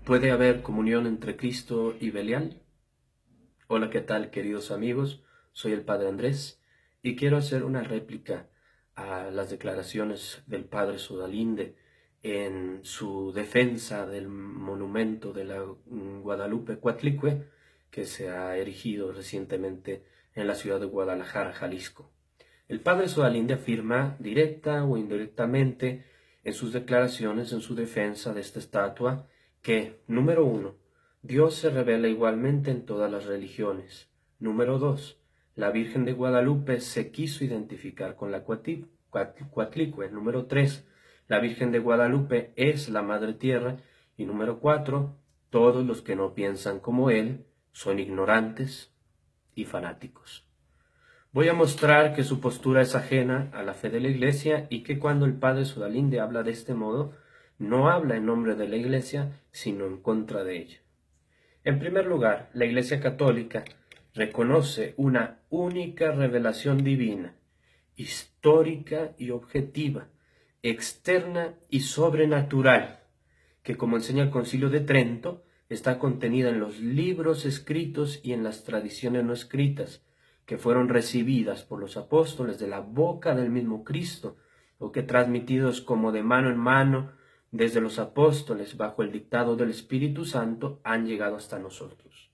¿Puede haber comunión entre Cristo y Belial? Hola, ¿qué tal, queridos amigos? Soy el Padre Andrés y quiero hacer una réplica a las declaraciones del Padre Sodalinde en su defensa del monumento de la Guadalupe Coatlicue que se ha erigido recientemente en la ciudad de Guadalajara, Jalisco. El Padre Sodalinde afirma directa o indirectamente en sus declaraciones en su defensa de esta estatua que, número 1, Dios se revela igualmente en todas las religiones. Número 2, la Virgen de Guadalupe se quiso identificar con la Coatlicue. Número 3, la Virgen de Guadalupe es la Madre Tierra. Y número 4, todos los que no piensan como Él son ignorantes y fanáticos. Voy a mostrar que su postura es ajena a la fe de la Iglesia y que cuando el Padre Sodalinde habla de este modo, no habla en nombre de la Iglesia, sino en contra de ella. En primer lugar, la Iglesia Católica reconoce una única revelación divina, histórica y objetiva, externa y sobrenatural, que, como enseña el Concilio de Trento, está contenida en los libros escritos y en las tradiciones no escritas, que fueron recibidas por los apóstoles de la boca del mismo Cristo, o que transmitidos como de mano en mano desde los apóstoles bajo el dictado del Espíritu Santo han llegado hasta nosotros.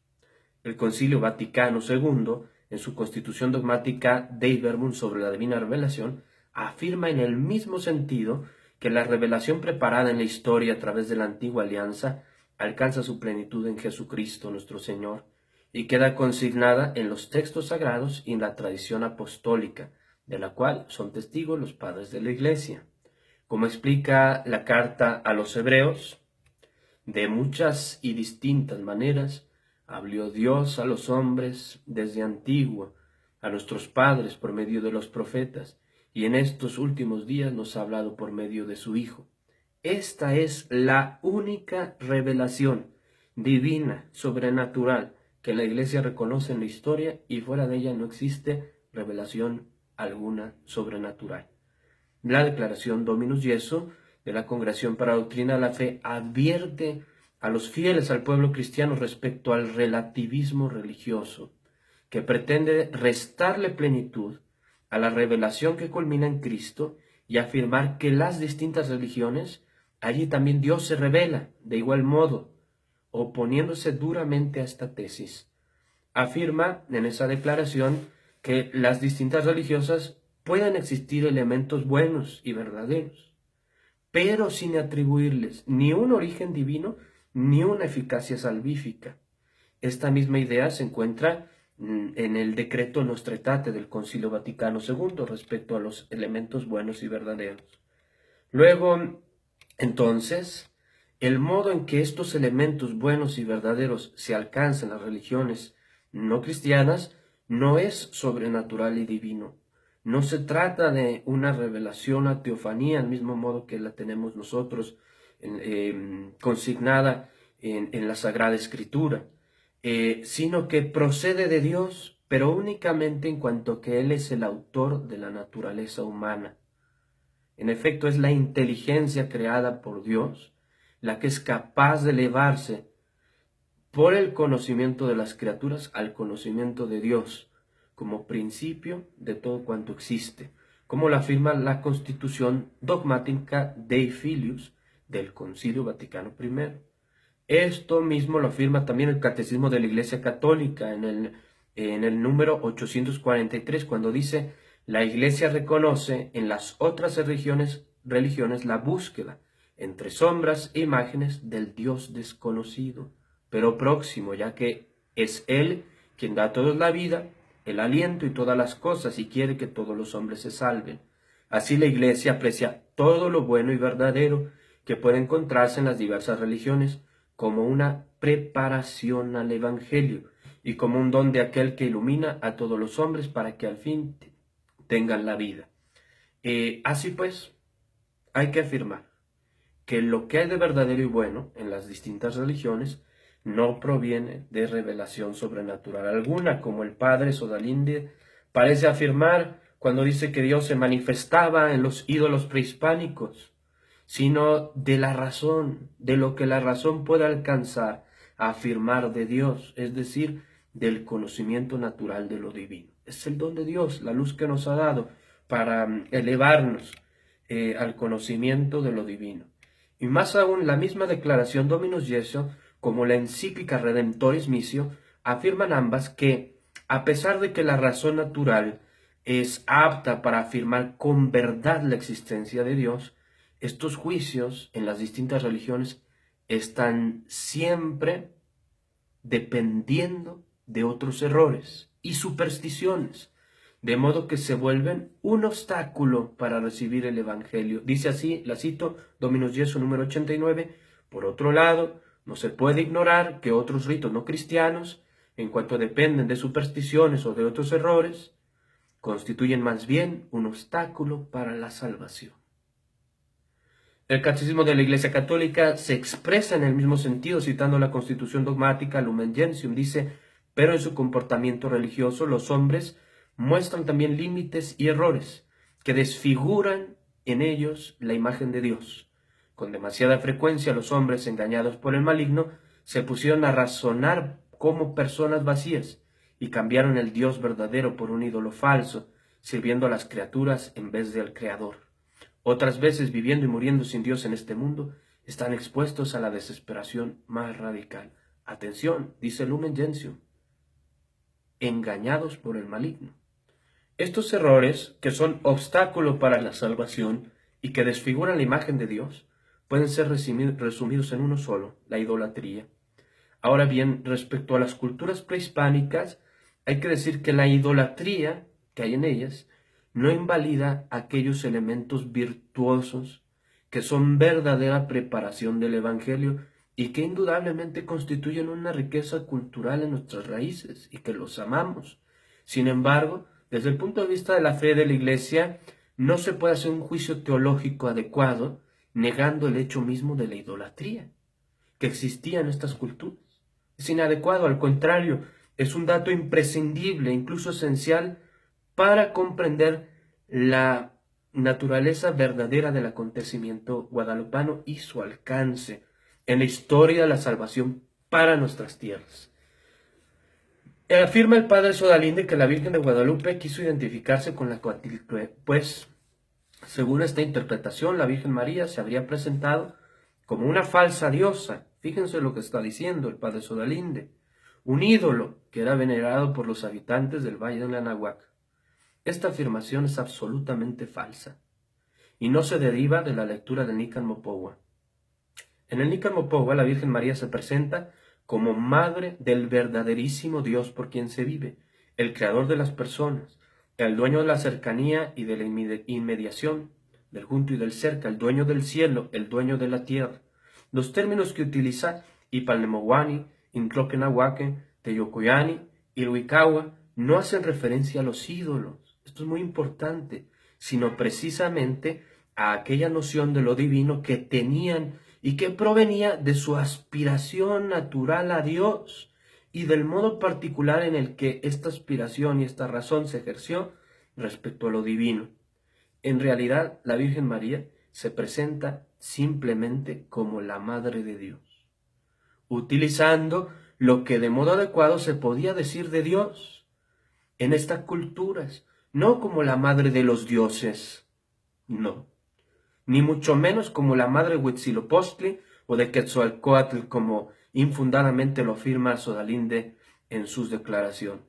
El Concilio Vaticano II, en su Constitución Dogmática Dei Verbum sobre la Divina Revelación, afirma en el mismo sentido que la revelación preparada en la historia a través de la antigua alianza alcanza su plenitud en Jesucristo nuestro Señor, y queda consignada en los textos sagrados y en la tradición apostólica, de la cual son testigos los padres de la Iglesia. Como explica la carta a los Hebreos, de muchas y distintas maneras habló Dios a los hombres desde antiguo, a nuestros padres por medio de los profetas, y en estos últimos días nos ha hablado por medio de su Hijo. Esta es la única revelación divina, sobrenatural, que la Iglesia reconoce en la historia, y fuera de ella no existe revelación alguna sobrenatural. La declaración Dominus Iesu de la Congregación para la Doctrina de la Fe advierte a los fieles al pueblo cristiano respecto al relativismo religioso, que pretende restarle plenitud a la revelación que culmina en Cristo y afirmar que las distintas religiones, allí también Dios se revela de igual modo, oponiéndose duramente a esta tesis. Afirma en esa declaración que las distintas religiosas pueden existir elementos buenos y verdaderos, pero sin atribuirles ni un origen divino ni una eficacia salvífica. Esta misma idea se encuentra en el decreto Nostra Aetate del Concilio Vaticano II respecto a los elementos buenos y verdaderos. Luego, entonces, el modo en que estos elementos buenos y verdaderos se alcanzan en las religiones no cristianas no es sobrenatural y divino. No se trata de una revelación a teofanía, al mismo modo que la tenemos nosotros consignada en la Sagrada Escritura, sino que procede de Dios, pero únicamente en cuanto que Él es el autor de la naturaleza humana. En efecto, es la inteligencia creada por Dios la que es capaz de elevarse por el conocimiento de las criaturas al conocimiento de Dios, como principio de todo cuanto existe, como lo afirma la Constitución Dogmática Dei Filius del Concilio Vaticano I. Esto mismo lo afirma también el Catecismo de la Iglesia Católica en el número 843, cuando dice: la Iglesia reconoce en las otras religiones la búsqueda entre sombras e imágenes del Dios desconocido, pero próximo, ya que es Él quien da a todos la vida, el aliento y todas las cosas, y quiere que todos los hombres se salven. Así la Iglesia aprecia todo lo bueno y verdadero que puede encontrarse en las diversas religiones como una preparación al Evangelio y como un don de aquel que ilumina a todos los hombres para que al fin tengan la vida. Así pues, hay que afirmar que lo que hay de verdadero y bueno en las distintas religiones no proviene de revelación sobrenatural alguna, como el padre Sodalinde parece afirmar cuando dice que Dios se manifestaba en los ídolos prehispánicos, sino de la razón, de lo que la razón puede alcanzar a afirmar de Dios, es decir, del conocimiento natural de lo divino. Es el don de Dios, la luz que nos ha dado para elevarnos al conocimiento de lo divino. Y más aún, la misma declaración Dominus Iesu, como la encíclica Redemptoris Missio, afirman ambas que, a pesar de que la razón natural es apta para afirmar con verdad la existencia de Dios, estos juicios en las distintas religiones están siempre dependiendo de otros errores y supersticiones, de modo que se vuelven un obstáculo para recibir el Evangelio. Dice así, la cito, Dominus Iesu número 89, por otro lado, no se puede ignorar que otros ritos no cristianos, en cuanto dependen de supersticiones o de otros errores, constituyen más bien un obstáculo para la salvación. El Catecismo de la Iglesia Católica se expresa en el mismo sentido, citando la Constitución dogmática Lumen Gentium. Dice, pero en su comportamiento religioso los hombres muestran también límites y errores que desfiguran en ellos la imagen de Dios. Con demasiada frecuencia los hombres, engañados por el maligno, se pusieron a razonar como personas vacías y cambiaron el Dios verdadero por un ídolo falso, sirviendo a las criaturas en vez del Creador. Otras veces, viviendo y muriendo sin Dios en este mundo, están expuestos a la desesperación más radical. Atención, dice Lumen Gentium, engañados por el maligno. Estos errores, que son obstáculo para la salvación y que desfiguran la imagen de Dios, pueden ser resumidos en uno solo, la idolatría. Ahora bien, respecto a las culturas prehispánicas, hay que decir que la idolatría que hay en ellas no invalida aquellos elementos virtuosos que son verdadera preparación del Evangelio y que indudablemente constituyen una riqueza cultural en nuestras raíces y que los amamos. Sin embargo, desde el punto de vista de la fe de la Iglesia, no se puede hacer un juicio teológico adecuado negando el hecho mismo de la idolatría que existía en estas culturas. Es inadecuado, al contrario, es un dato imprescindible, incluso esencial, para comprender la naturaleza verdadera del acontecimiento guadalupano y su alcance en la historia de la salvación para nuestras tierras. Afirma el padre Sodalinde que la Virgen de Guadalupe quiso identificarse con la Coatlicue, pues, según esta interpretación, la Virgen María se habría presentado como una falsa diosa. Fíjense lo que está diciendo el padre Sodalinde, un ídolo que era venerado por los habitantes del Valle de Anahuac. Esta afirmación es absolutamente falsa y no se deriva de la lectura del Nican Mopohua. En el Nican Mopohua la Virgen María se presenta como madre del verdaderísimo Dios por quien se vive, el creador de las personas, el dueño de la cercanía y de la inmediación, del junto y del cerca, el dueño del cielo, el dueño de la tierra. Los términos que utiliza Ipalnemowani, Intloquenahuaque, Teyocoyani y Luicagua no hacen referencia a los ídolos. Esto es muy importante, sino precisamente a aquella noción de lo divino que tenían y que provenía de su aspiración natural a Dios y del modo particular en el que esta aspiración y esta razón se ejerció respecto a lo divino. En realidad, la Virgen María se presenta simplemente como la Madre de Dios, utilizando lo que de modo adecuado se podía decir de Dios en estas culturas, no como la madre de los dioses, no, ni mucho menos como la madre Huitzilopochtli o de Quetzalcóatl, como infundadamente lo afirma Sodalinde en sus declaraciones.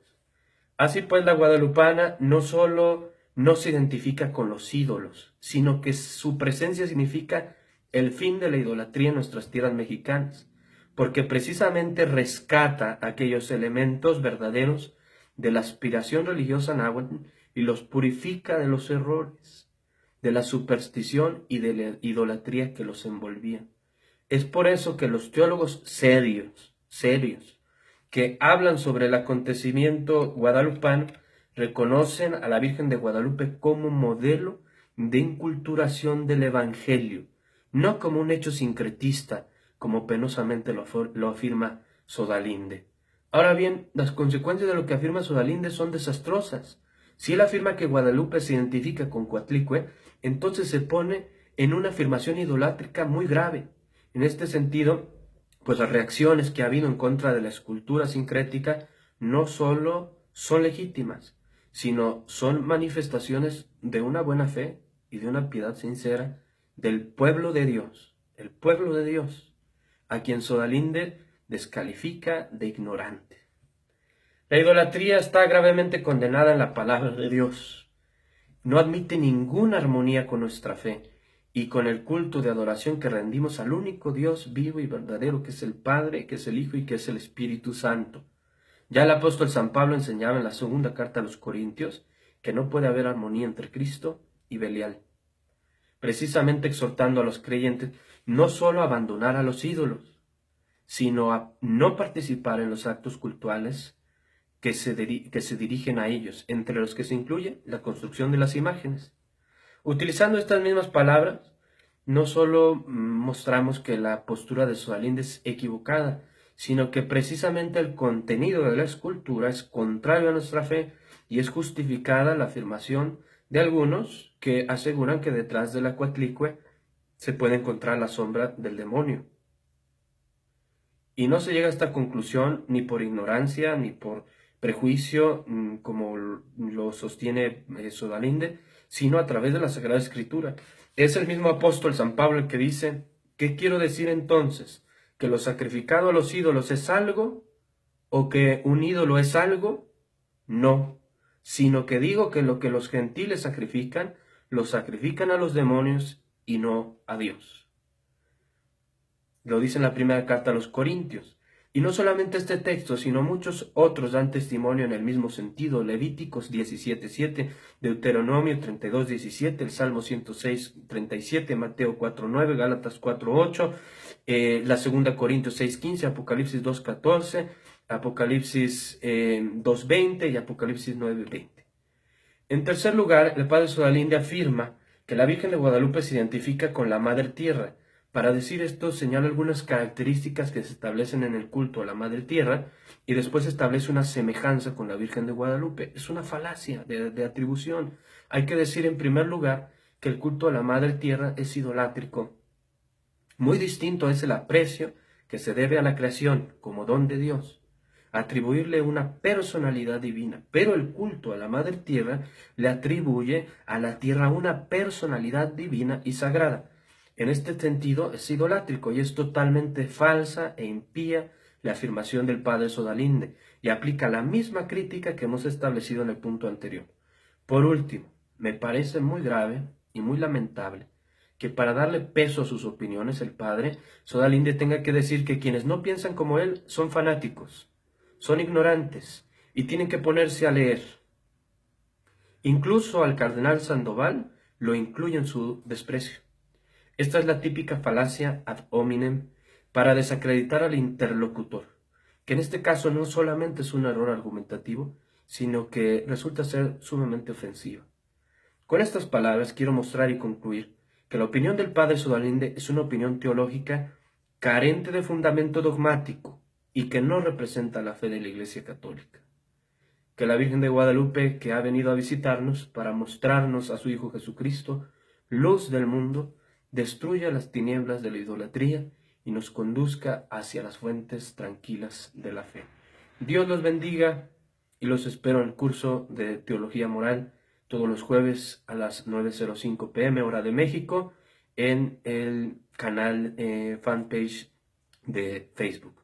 Así pues, la guadalupana no solo no se identifica con los ídolos, sino que su presencia significa el fin de la idolatría en nuestras tierras mexicanas, porque precisamente rescata aquellos elementos verdaderos de la aspiración religiosa náhuatl y los purifica de los errores, de la superstición y de la idolatría que los envolvía. Es por eso que los teólogos serios, que hablan sobre el acontecimiento guadalupano, reconocen a la Virgen de Guadalupe como modelo de inculturación del Evangelio, no como un hecho sincretista, como penosamente lo afirma Sodalinde. Ahora bien, las consecuencias de lo que afirma Sodalinde son desastrosas. Si él afirma que Guadalupe se identifica con Coatlicue, entonces se pone en una afirmación idolátrica muy grave. En este sentido, pues las reacciones que ha habido en contra de la escultura sincrética no solo son legítimas, sino son manifestaciones de una buena fe y de una piedad sincera del pueblo de Dios, el pueblo de Dios, a quien Sodalinde descalifica de ignorante. La idolatría está gravemente condenada en la palabra de Dios. No admite ninguna armonía con nuestra fe y con el culto de adoración que rendimos al único Dios vivo y verdadero, que es el Padre, que es el Hijo y que es el Espíritu Santo. Ya el apóstol San Pablo enseñaba en la segunda carta a los Corintios que no puede haber armonía entre Cristo y Belial, precisamente exhortando a los creyentes no solo a abandonar a los ídolos, sino a no participar en los actos cultuales que se dirigen a ellos, entre los que se incluye la construcción de las imágenes. Utilizando estas mismas palabras, no solo mostramos que la postura de Sodalinde es equivocada, sino que precisamente el contenido de la escultura es contrario a nuestra fe y es justificada la afirmación de algunos que aseguran que detrás de la cuatlicue se puede encontrar la sombra del demonio. Y no se llega a esta conclusión ni por ignorancia ni por prejuicio, como lo sostiene Sodalinde, sino a través de la Sagrada Escritura. Es el mismo apóstol San Pablo el que dice: ¿qué quiero decir entonces? ¿Que lo sacrificado a los ídolos es algo? ¿O que un ídolo es algo? No, sino que digo que lo que los gentiles sacrifican, lo sacrifican a los demonios y no a Dios. Lo dice en la primera carta a los Corintios. Y no solamente este texto, sino muchos otros dan testimonio en el mismo sentido. Levíticos 17:7, Deuteronomio 32:17, el Salmo 106:37, Mateo 4:9, Gálatas 4:8, la segunda Corintios 6:15, Apocalipsis 2:14, Apocalipsis 2:20 y Apocalipsis 9:20. En tercer lugar, el padre Sodalinde afirma que la Virgen de Guadalupe se identifica con la Madre Tierra. Para decir esto, señala algunas características que se establecen en el culto a la Madre Tierra y después establece una semejanza con la Virgen de Guadalupe. Es una falacia de atribución. Hay que decir en primer lugar que el culto a la Madre Tierra es idolátrico. Muy distinto es el aprecio que se debe a la creación como don de Dios, atribuirle una personalidad divina, pero el culto a la Madre Tierra le atribuye a la Tierra una personalidad divina y sagrada. En este sentido es idolátrico y es totalmente falsa e impía la afirmación del padre Sodalinde y aplica la misma crítica que hemos establecido en el punto anterior. Por último, me parece muy grave y muy lamentable que para darle peso a sus opiniones el padre Sodalinde tenga que decir que quienes no piensan como él son fanáticos, son ignorantes y tienen que ponerse a leer. Incluso al cardenal Sandoval lo incluye en su desprecio. Esta es la típica falacia ad hominem para desacreditar al interlocutor, que en este caso no solamente es un error argumentativo, sino que resulta ser sumamente ofensiva. Con estas palabras quiero mostrar y concluir que la opinión del padre Sodalinde es una opinión teológica carente de fundamento dogmático y que no representa la fe de la Iglesia Católica. Que la Virgen de Guadalupe, que ha venido a visitarnos para mostrarnos a su Hijo Jesucristo, luz del mundo, destruya las tinieblas de la idolatría y nos conduzca hacia las fuentes tranquilas de la fe. Dios los bendiga y los espero en el curso de Teología Moral todos los jueves a las 9:05 p.m. hora de México en el canal fanpage de Facebook.